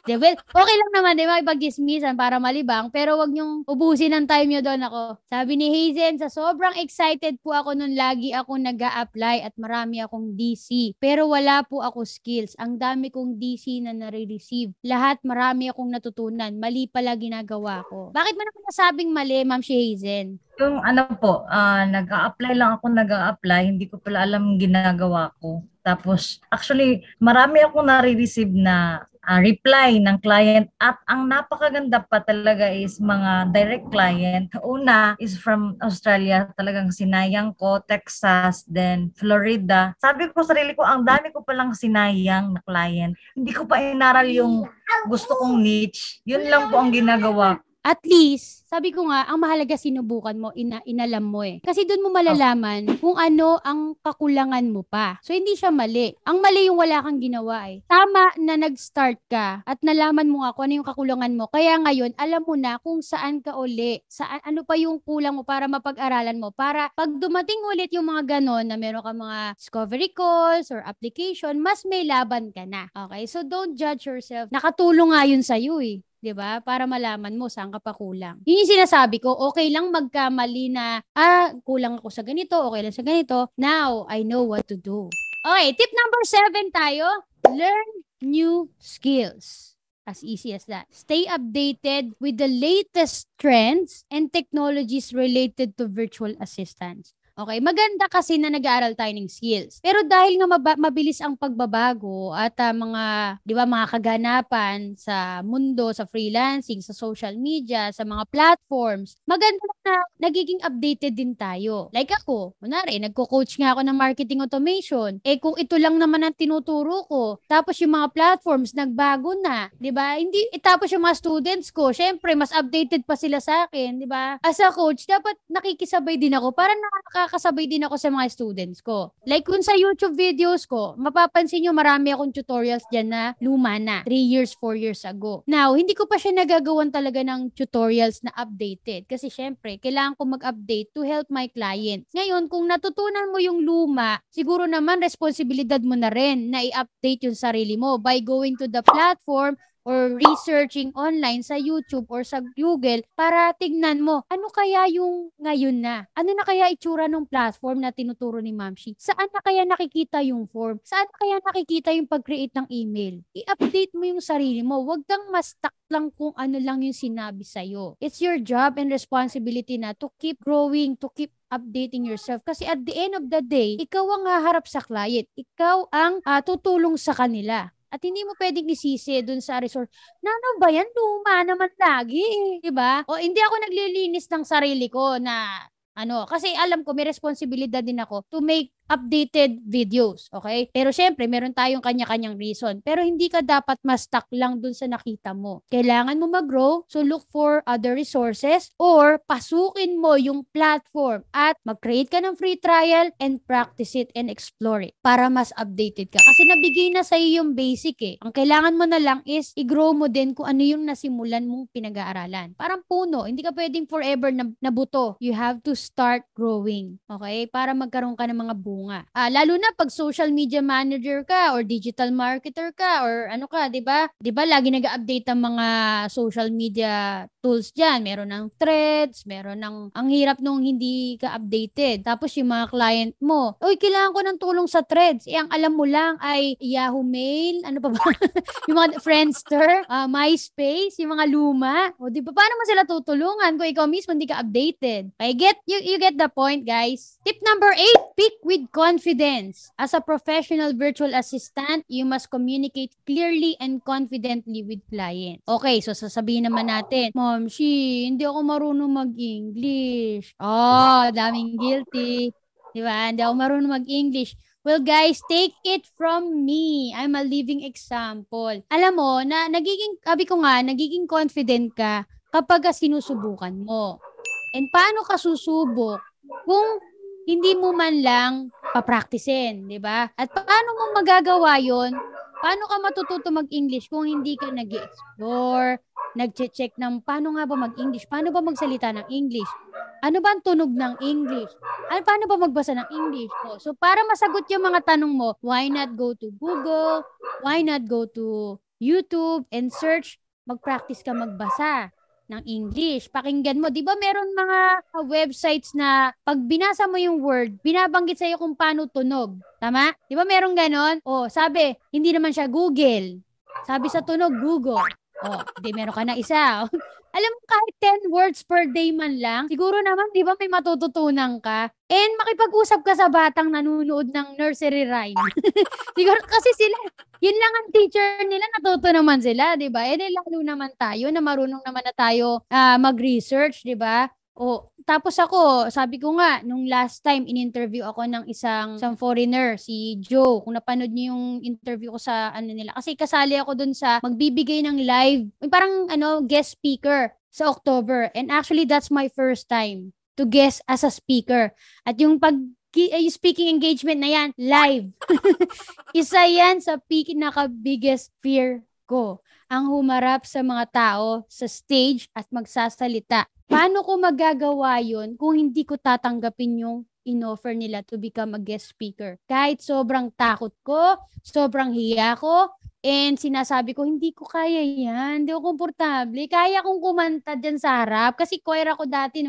Well, okay lang naman, di makipag-chismisan para malibang, pero wag niyong ubusin ang time niyo doon ako. Sabi ni Hazen, sa sobrang excited po ako nun, lagi ako nag-a-apply at marami akong DC. Pero wala po ako skills. Ang dami kong DC na nare-receive. Lahat marami akong natutunan. Mali pala ginagawa ko. Bakit mo naman nasabing mali, Ma'am Hazen? Yung nag-a-apply lang ako, hindi ko pala alam ginagawa ko. Tapos, actually, marami akong nare-receive na reply ng client at ang napakaganda pa talaga is mga direct client. Una is from Australia, talagang sinayang ko, Texas, then Florida. Sabi ko sarili ko, ang dami ko palang sinayang na client. Hindi ko pa inaral yung gusto kong niche. Yun lang po ang ginagawa at least, sabi ko nga, ang mahalaga sinubukan mo, inalam mo eh. Kasi doon mo malalaman kung ano ang kakulangan mo pa. So, hindi siya mali. Ang mali yung wala kang ginawa eh. Tama na nag-start ka at nalaman mo nga kung ano yung kakulangan mo. Kaya ngayon, alam mo na kung saan ka uli. Ano pa yung kulang mo para mapag-aralan mo. Para pag dumating ulit yung mga ganon na meron ka mga discovery calls or application, mas may laban ka na. Okay? So, don't judge yourself. Nakatulong nga yun sa'yo eh. 'Di ba? Para malaman mo saan ka pa kulang. Yun yung sinasabi ko, okay lang magkamali na, kulang ako sa ganito, okay lang sa ganito. Now, I know what to do. Okay, tip number 7 tayo. Learn new skills. As easy as that. Stay updated with the latest trends and technologies related to virtual assistants. Okay, maganda kasi na nag-aaral tayo ng skills. Pero dahil nga mabilis ang pagbabago at mga, 'di ba, mga kaganapan sa mundo, sa freelancing, sa social media, sa mga platforms, maganda na nagiging updated din tayo. Like ako, kunwari, nagko-coach nga ako ng marketing automation. Eh kung ito lang naman ang tinuturo ko, tapos yung mga platforms nagbago na, 'di ba? Hindi tapos yung mga students ko, syempre mas updated pa sila sa akin, 'di ba? As a coach, dapat nakikisabay din ako para nakakasabay din ako sa mga students ko. Like kung sa YouTube videos ko, mapapansin nyo marami akong tutorials dyan na luma na. 3 years, 4 years ago. Now, hindi ko pa siya nagagawan talaga ng tutorials na updated. Kasi syempre, kailangan ko mag-update to help my clients. Ngayon, kung natutunan mo yung luma, siguro naman responsibilidad mo na rin na i-update yung sarili mo by going to the platform or researching online sa YouTube or sa Google para tignan mo, ano kaya yung ngayon na? Ano na kaya itsura ng platform na tinuturo ni Ma'am Shi? Saan na kaya nakikita yung form? Saan na kaya nakikita yung pag-create ng email? I-update mo yung sarili mo. Huwag kang ma-stuck lang kung ano lang yung sinabi sa'yo. It's your job and responsibility na to keep growing, to keep updating yourself. Kasi at the end of the day, ikaw ang haharap sa client. Ikaw ang tutulong sa kanila. At hindi mo pwedeng isisi dun sa resort, na ano ba yan? Luma naman lagi eh. Diba? O hindi ako naglilinis ng sarili ko na kasi alam ko may responsibilidad din ako to make updated videos, okay? Pero syempre, meron tayong kanya-kanyang reason. Pero hindi ka dapat ma-stuck lang dun sa nakita mo. Kailangan mo mag-grow, so look for other resources or pasukin mo yung platform at mag-create ka ng free trial and practice it and explore it para mas updated ka. Kasi nabigay na sa'yo yung basic eh. Ang kailangan mo na lang is i-grow mo din kung ano yung nasimulan mong pinag-aaralan. Parang puno, hindi ka pwedeng forever na buto. You have to start growing, okay? Para magkaroon ka ng mga bunga. Lalo na pag social media manager ka or digital marketer ka or ano ka, 'di ba? 'Di ba lagi nag-update ang mga social media tools diyan. Meron ng threads, meron ng ang hirap nung hindi ka updated. Tapos yung mga client mo, "Oy, kailangan ko ng tulong sa threads." Ang alam mo lang ay Yahoo Mail, ano pa ba? Yung mga Friendster, MySpace, yung mga luma. O 'di ba paano mo sila tutulungan kung ikaw mismo hindi ka updated? You get the point, guys. Tip number 8, speak with confidence. As a professional virtual assistant, you must communicate clearly and confidently with clients. Okay, so sasabihin naman natin, Ma'am Shi, hindi ako marunong mag-English. Daming guilty. Diba? Hindi ako marunong mag-English. Well, guys, take it from me. I'm a living example. Alam mo, sabi ko nga, nagiging confident ka kapag sinusubukan mo. And paano ka susubok kung hindi mo man lang papraktisin, di ba? At paano mo magagawa yon? Paano ka matututo mag-English kung hindi ka nag-explore, nag-check ng paano nga ba mag-English? Paano ba magsalita ng English? Ano ba ang tunog ng English? Paano ba magbasa ng English? So, para masagot yung mga tanong mo, why not go to Google? Why not go to YouTube and search? Mag-practice ka magbasa ng English. Pakinggan mo. Di ba meron mga websites na pag binasa mo yung word, binabanggit sa'yo kung paano tunog. Tama? Di ba meron ganon? Sabi, hindi naman siya Google. Sabi sa tunog, Google. Di meron ka na isa. Alam mo, kahit 10 words per day man lang, siguro naman, di ba may matututunan ka? And makipag-usap ka sa batang nanonood ng nursery rhyme. Siguro kasi sila, yun lang ang teacher nila, natuto naman sila, di ba? Lalo naman tayo, na marunong naman na tayo mag-research, di ba? Tapos ako, sabi ko nga, nung last time, in-interview ako ng isang foreigner, si Joe. Kung napanood niyo yung interview ko sa nila. Kasi kasali ako dun sa magbibigay ng live, parang guest speaker sa October. And actually, that's my first time to guest as a speaker. At yung yung speaking engagement na yan, live. Isa yan sa pinaka-biggest fear ko. Ang humarap sa mga tao sa stage at magsasalita. Paano ko magagawa yun kung hindi ko tatanggapin yung in-offer nila to become a guest speaker? Kahit sobrang takot ko, sobrang hiya ko, and sinasabi ko, hindi ko kaya yan, hindi ko komportable. Kaya kong kumanta dyan sa harap. Kasi choir ako dati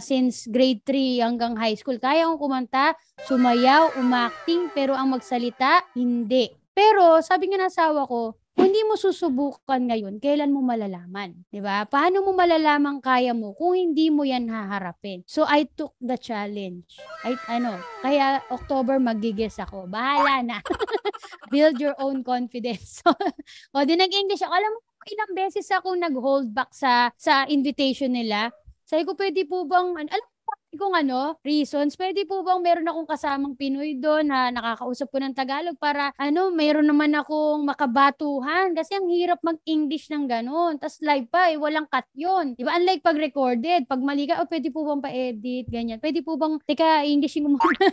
since grade 3 hanggang high school. Kaya kong kumanta, sumayaw, umakting, pero ang magsalita, hindi. Pero sabi nga ng asawa ko, kung hindi mo susubukan ngayon, kailan mo malalaman? 'Di ba? Paano mo malalaman kaya mo kung hindi mo yan haharapin? So, I took the challenge. Kaya October magigis ako. Bahala na. Build your own confidence. Di nag-English ako. Alam mo, ilang beses ako nag-hold back sa invitation nila. Sabi ko, pwede po bang, kung reasons, pwede po bang meron akong kasamang Pinoy doon na nakakausap ko ng Tagalog para meron naman akong makabatuhan kasi ang hirap mag-English ng ganun. Tas live pa, walang cut yun. Diba? Unlike pag recorded, pag mali ka, pwede po bang pa-edit, ganyan. Pwede po bang, Englishin mo muna.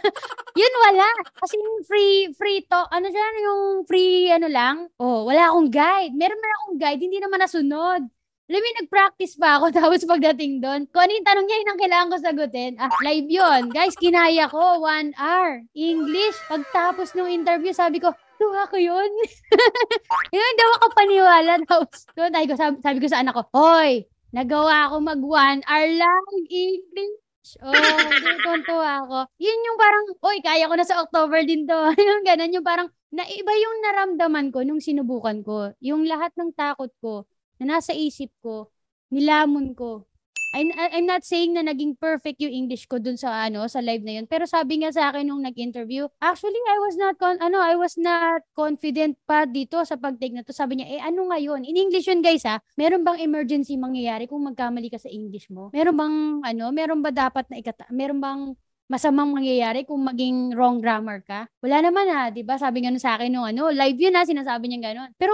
Yun wala. Kasi yung free talk, yung free lang. Wala akong guide. Meron na akong guide, hindi naman nasunod. Alam mo, nag-practice pa ako tapos pagdating doon, kung ano yung tanong niya, yun ang kailangan ko sagutin. Live yun. Guys, kinaya ko, 1 hour. English. Pagtapos ng interview, sabi ko, tuwa ko yun. Yun, hindi ako kapaniwala. Tapos, sabi ko sa anak ko, hoy, nagawa ako mag 1 hour lang English. Tuwa ako. Yun yung parang, kaya ko na sa October din to. Yung ganun, yung parang, naiba yung naramdaman ko nung sinubukan ko. Yung lahat ng takot ko, na nasa isip ko, nilamon ko. I'm not saying na naging perfect yung English ko dun sa live na yun. Pero sabi nga sa akin nung nag-interview, actually I was not confident pa dito sa pag-take na to. Sabi niya, ano ngayon? In English yun, guys, meron bang emergency mangyayari kung magkamali ka sa English mo? Meron bang masamang mangyayari kung maging wrong grammar ka? Wala naman di ba? Sabi nga sa akin nung live yun sinasabi niya gano'n. Pero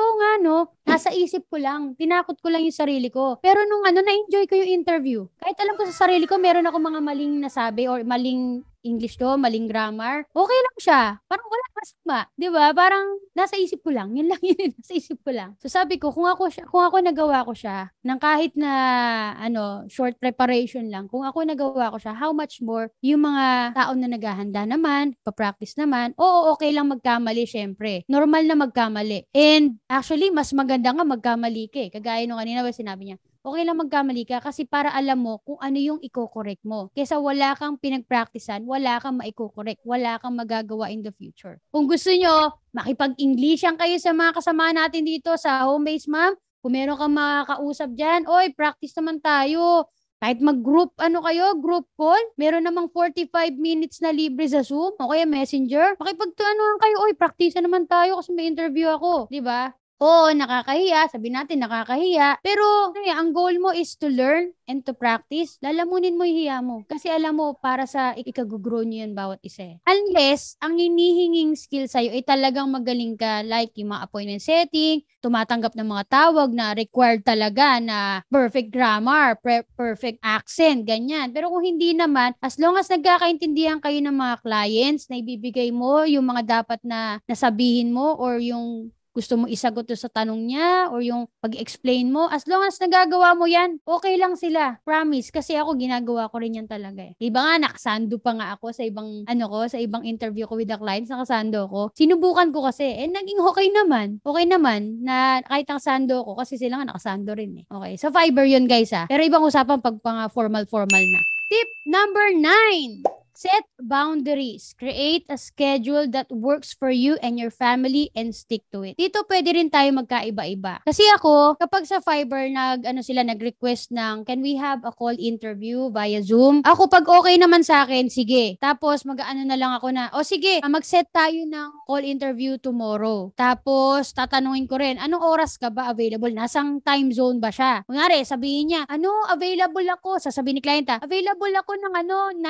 nasa isip ko lang, tinakot ko lang yung sarili ko. Pero nung na-enjoy ko yung interview. Kahit alam ko sa sarili ko, meron ako mga maling nasabi or maling English ko, maling grammar. Okay lang siya. Parang wala masama. Di ba? Parang nasa isip ko lang. Yun lang yun. Nasa isip ko lang. So sabi ko, kung ako nagawa ko siya, ng kahit na short preparation lang, kung ako nagawa ko siya, how much more yung mga tao na naghahanda naman, pa-practice naman, okay lang magkamali, syempre. Normal na magkamali. And actually, mas maganda nga magkamali ka. Kagaya nung kanina, sinabi niya, okay lang magkamali ka kasi para alam mo kung ano yung i-correct mo. Kesa wala kang pinag-practicean, wala kang ma-correct, wala kang magagawa in the future. Kung gusto nyo, makipag-Englishan kayo sa mga kasama natin dito sa home base, ma'am. Kung meron kang makakausap dyan, practice naman tayo. Kahit mag-group, group call, meron namang 45 minutes na libre sa Zoom o kaya Messenger. Makipagtuanuhan kayo, practice naman tayo kasi may interview ako. Diba? Nakakahiya. Sabi natin, nakakahiya. Pero, ang goal mo is to learn and to practice. Lalamunin mo yung hiya mo. Kasi alam mo, para sa ikagugrow nyo yan bawat isa. Unless, ang hinihinging skill sa'yo ay talagang magaling ka, like yung mga appointment setting, tumatanggap ng mga tawag na required talaga na perfect grammar, perfect accent, ganyan. Pero kung hindi naman, as long as nagkakaintindihan kayo ng mga clients, na ibibigay mo yung mga dapat na nasabihin mo or yung gusto mo isagot sa tanong niya or yung pag-explain mo, as long as nagagawa mo yan, okay lang sila. Promise. Kasi ako, ginagawa ko rin yan talaga. Iba nga, nakasando pa nga ako sa ibang interview ko with the clients, nakasando ko. Sinubukan ko kasi, naging okay naman. Okay naman na kahit nakasando ko, kasi sila nga nakasando rin. Okay, so Fiverr yun, guys. Pero ibang usapan pag pang formal na. Tip number 9. Set boundaries. Create a schedule that works for you and your family and stick to it. Dito pwede rin tayo magkaiba-iba. Kasi ako, kapag sa Fiverr nag-request ng can we have a call interview via Zoom? Ako pag okay naman sa akin, sige. Tapos mag-ano na lang ako na, sige, mag-set tayo ng call interview tomorrow. Tapos tatanungin ko rin, anong oras ka ba available? Nasang time zone ba siya? Kunyari, sabihin niya, available ako? Sasabihin ni client, available ako ng 9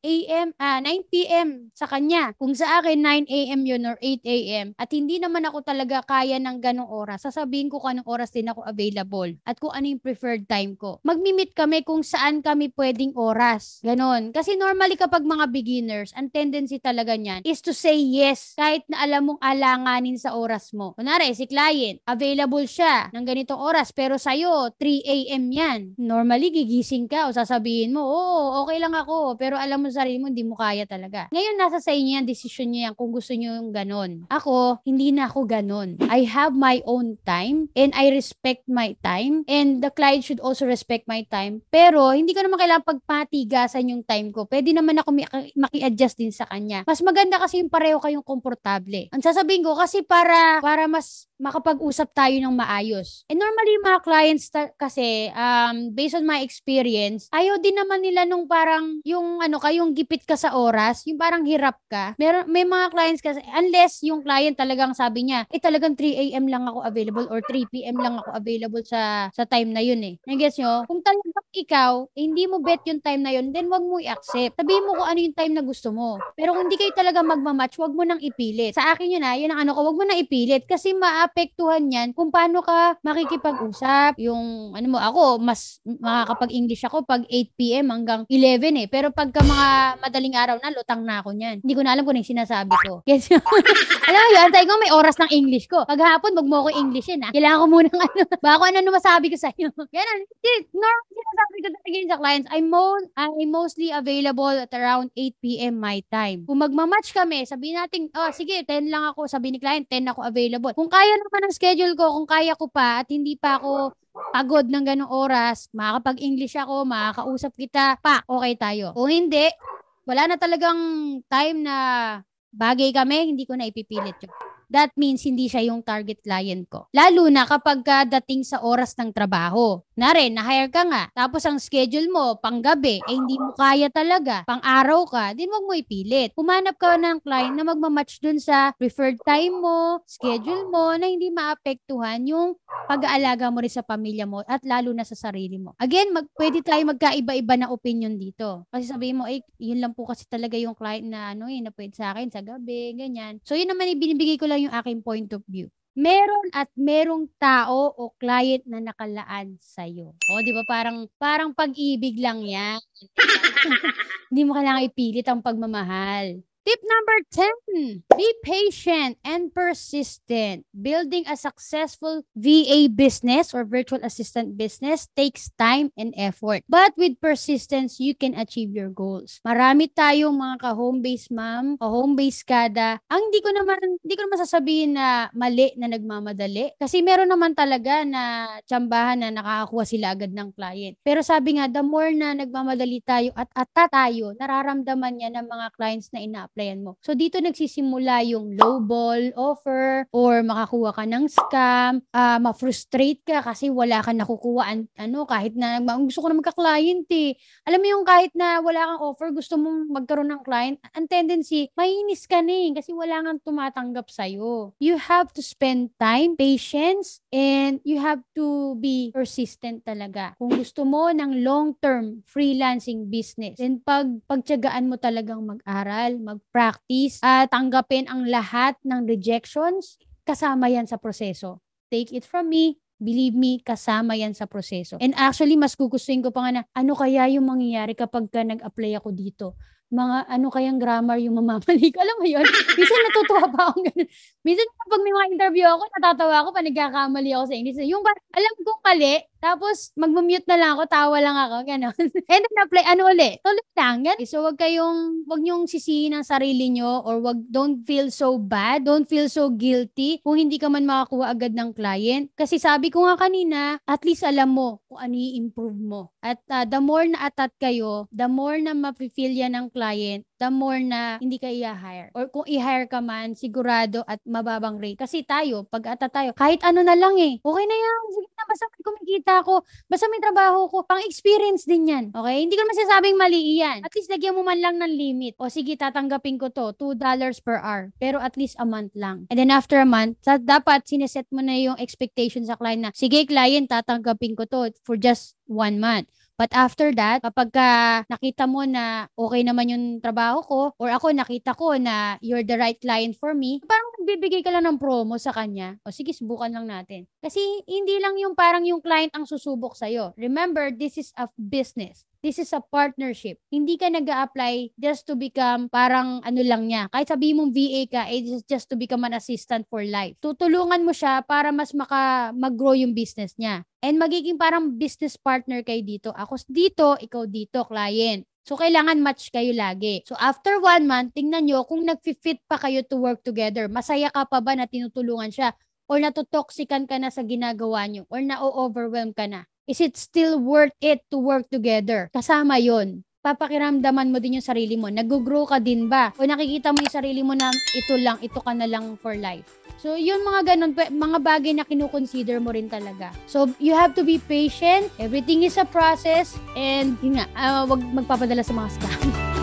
a.m. 9 p.m. sa kanya. Kung sa akin, 9 a.m. yun or 8 a.m. At hindi naman ako talaga kaya ng ganong oras. Sasabihin ko kung anong oras din ako available at kung ano yung preferred time ko. Magmi-meet kami kung saan kami pwedeng oras. Ganon. Kasi normally kapag mga beginners, ang tendency talaga niyan is to say yes kahit na alam mong alanganin sa oras mo. Kunwari, si client, available siya ng ganitong oras pero sa'yo, 3 a.m. yan. Normally, gigising ka o sasabihin mo, oo, okay lang ako. Pero alam mo sa sarili mo, hindi mo kaya talaga. Ngayon, nasa sa inyo yan, decision niyo yan kung gusto niyo yung ganon. Ako, hindi na ako ganon. I have my own time and I respect my time and the client should also respect my time. Pero, hindi ko naman kailangan pagpatigasan yung time ko. Pwede naman ako maki-adjust din sa kanya. Mas maganda kasi yung pareho kayong komportable. Ang sasabihin ko, kasi para mas makapag-usap tayo ng maayos. And normally, yung mga clients kasi, based on my experience, ayaw din naman nila nung parang yung yung gipit ka sa oras, yung parang hirap ka. May mga clients kasi, unless yung client talagang sabi niya, talagang 3 a.m. lang ako available or 3 p.m. lang ako available sa time na yun eh. Nag-gets nyo? Kung talagang ikaw, hindi mo bet yung time na yun, then wag mo i-accept. Sabihin mo kung ano yung time na gusto mo. Pero kung hindi kayo talaga magmamatch, wag mo nang ipilit. Sa akin yun yun ang wag mo nang ipilit kasi maapektuhan yan kung paano ka makikipag-usap. Yung, ako, mas makakapag-English ako pag 8 p.m. hanggang 11 eh. Pero pagka mga madaling araw na, lutang na ako niyan. Hindi ko na alam kung ano yung sinasabi ko. Yes. Alam mo yun, tayo ko may oras ng English ko. Paghapon, wag mo ko Englishin ha. Kailangan ko munang baka ano masabi ko sa inyo. Ganun. Normal sinasabi ko talaga yun sa clients. I'm mostly available at around 8 p.m. my time. Kung magmamatch kami, sabihin natin, sige, 10 lang ako. Sabi ni client, 10 ako available. Kung kaya naman ang schedule ko, kung kaya ko pa at hindi pa ako pagod ng ganong oras, makakapag-English ako, makakausap kita, okay tayo. Kung hindi, wala na talagang time na bagay kami, hindi ko na ipipilit yun. That means hindi siya yung target client ko. Lalo na kapag dating sa oras ng trabaho. Na-hire ka nga. Tapos ang schedule mo, panggabi, hindi mo kaya talaga. Pang-araw ka, din wag mo ipilit. Humanap ka ng client na magmamatch dun sa preferred time mo, schedule mo, na hindi maapektuhan yung pag-aalaga mo rin sa pamilya mo at lalo na sa sarili mo. Again, pwede tayo magkaiba-iba na opinion dito. Kasi sabihin mo, yun lang po kasi talaga yung client na na pwede sa akin sa gabi, ganyan. So yun naman ibinibigay ko lang yung aking point of view. Merong tao o client na nakalaan sa'yo. O, di ba? Parang pag-ibig lang yan. Hindi mo kailangan ipilit ang pagmamahal. Tip number 10, be patient and persistent. Building a successful VA business or virtual assistant business takes time and effort. But with persistence, you can achieve your goals. Marami tayong mga ka-home-based ma'am, ka-home-based kada. Ang hindi ko naman sasabihin na mali na nagmamadali. Kasi meron naman talaga na tsambahan na nakakakuha sila agad ng client. Pero sabi nga, the more na nagmamadali tayo at tayo, nararamdaman niya ng mga clients na applyan mo. So, dito nagsisimula yung lowball offer or makakuha ka ng scam, ma-frustrate ka kasi wala ka nakukuha kahit na gusto ko na magka-client eh. Alam mo yung kahit na wala kang offer, gusto mong magkaroon ng client, ang tendency, mainis ka na kasi wala kang tumatanggap sa'yo. You have to spend time, patience, and you have to be persistent talaga. Kung gusto mo ng long-term freelancing business, then pagtiyagaan mo talagang mag-aral, mag-practice, tanggapin ang lahat ng rejections, kasama yan sa proseso. Take it from me, believe me, kasama yan sa proseso. And actually, mas gugustuhin ko pa nga na, ano kaya yung mangyayari kapag nag-apply ako dito? Mga kayang grammar yung mamamali ko. Alam mo yun? Minsan natutuwa pa ako ganun. Minsan kapag may mga interview ako, natatawa ako pa nagkakamali ako sa English. Yung alam kong mali, tapos mag-mute na lang ako, tawa lang ako, gano'n. And then apply, ulit? Tuloy lang, gano'n. So wag niyong sisihin ang sarili niyo or don't feel so bad, don't feel so guilty kung hindi ka man makakuha agad ng client. Kasi sabi ko nga kanina, at least alam mo kung ano i-improve mo. At the more na atat kayo, the more na ma-feel yan ng client, the more na hindi ka i-hire. Or kung i-hire ka man, sigurado at mababang rate. Kasi tayo, pag ata tayo, kahit ano na lang okay na yan, sige na, basta kumikita kumikita ako, basta may trabaho ko, pang experience din yan. Okay? Hindi ko masasabing mali yan. At least lagyan mo man lang ng limit. O sige, tatanggapin ko to, $2 per hour. Pero at least a month lang. And then after a month, dapat sineset mo na yung expectation sa client na, sige client, tatanggapin ko to for just 1 month. But after that, kapag nakita mo na okay naman yung trabaho ko, or ako nakita ko na you're the right client for me, parang nagbibigay ka lang ng promo sa kanya. O sige, subukan lang natin. Kasi hindi lang yung parang yung client ang susubok sa'yo. Remember, this is a business. This is a partnership. Hindi ka nag-a-apply just to become parang ano lang niya. Kahit sabihin mong VA ka, it's just to become an assistant for life. Tutulungan mo siya para mas mag-grow yung business niya. And magiging parang business partner kayo dito. Ako dito, ikaw dito, client. So, kailangan match kayo lagi. So, after 1 month, tingnan nyo kung nag-fit pa kayo to work together. Masaya ka pa ba na tinutulungan siya? Or natutoxican ka na sa ginagawa nyo? Or na-overwhelm ka na? Is it still worth it to work together? Kasama yon. Papakiramdaman mo din yung sarili mo. Nag-grow ka din ba? O nakikita mo yung sarili mo na ito ka na lang for life. So, yun mga ganun, mga bagay na kinukonsider mo rin talaga. So, you have to be patient. Everything is a process. And, yun nga, wag magpapadala sa mga scam.